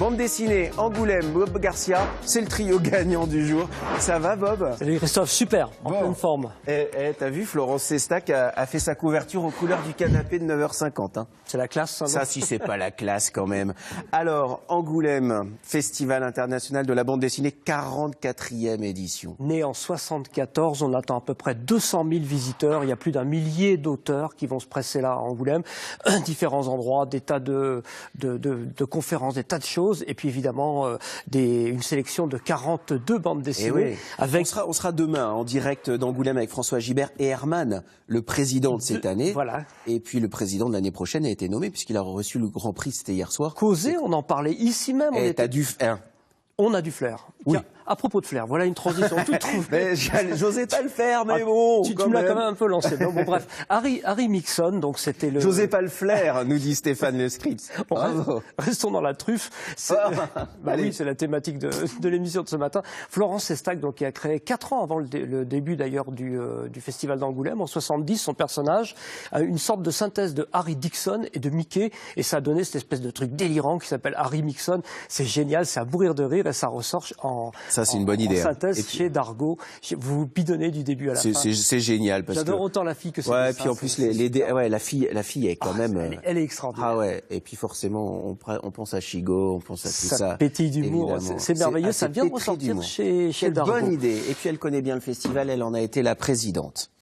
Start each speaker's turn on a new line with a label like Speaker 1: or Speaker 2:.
Speaker 1: Bande dessinée, Angoulême, Bob Garcia, c'est le trio gagnant du jour. Ça va, Bob?
Speaker 2: Salut Christophe, super, en pleine forme.
Speaker 1: T'as vu, Florence Sestac a fait sa couverture aux couleurs du canapé de 9h50. Hein.
Speaker 2: C'est la classe, ça, non?
Speaker 1: Ça, si c'est pas la classe, quand même. Alors, Angoulême, Festival international de la bande dessinée, 44e édition.
Speaker 2: Né en 74, on attend à peu près 200 000 visiteurs. Il y a plus d'un millier d'auteurs qui vont se presser là à Angoulême. Différents endroits, des tas de conférences, des tas de choses. Et puis évidemment, une sélection de 42 bandes dessinées.
Speaker 1: Oui.
Speaker 2: Avec...
Speaker 1: On sera demain en direct d'Angoulême avec François Gibert et Herman, le président de cette année.
Speaker 2: Voilà.
Speaker 1: Et puis le président de l'année prochaine a été nommé puisqu'il a reçu le Grand Prix, c'était hier soir.
Speaker 2: Causé, on en parlait ici même. On a du flair.
Speaker 1: Oui.
Speaker 2: Tiens, à propos de flair, voilà une transition toute trouvée.
Speaker 1: J'osais pas le faire, mais bon.
Speaker 2: Tu me l'as quand même un peu lancé. Bon, bref, Harry Mixon, donc c'était le.
Speaker 1: J'osais pas le flair, nous dit Stéphane Le Script.
Speaker 2: Restons dans la truffe. Oui, c'est la thématique de l'émission de ce matin. Florence Sestac, donc, qui a créé 4 ans avant le début d'ailleurs du festival d'Angoulême, en 70, son personnage a une sorte de synthèse de Harry Dixon et de Mickey, et ça a donné cette espèce de truc délirant qui s'appelle Harry Mixon. C'est génial, c'est à mourir de rire et ça ressort
Speaker 1: c'est une bonne idée.
Speaker 2: En synthèse chez Dargaud. Vous vous bidonnez du début à la fin.
Speaker 1: C'est génial.
Speaker 2: J'adore autant la fille que c'est.
Speaker 1: Ouais, et puis en plus, la fille est quand même.
Speaker 2: Elle est extraordinaire.
Speaker 1: Ah ouais, et puis forcément, on pense à Chigo, on pense à tout ça.
Speaker 2: Ça pétille d'humour, c'est merveilleux. Ça vient de ressortir chez Dargaud.
Speaker 1: Bonne idée. Et puis elle connaît bien le festival, elle en a été la présidente.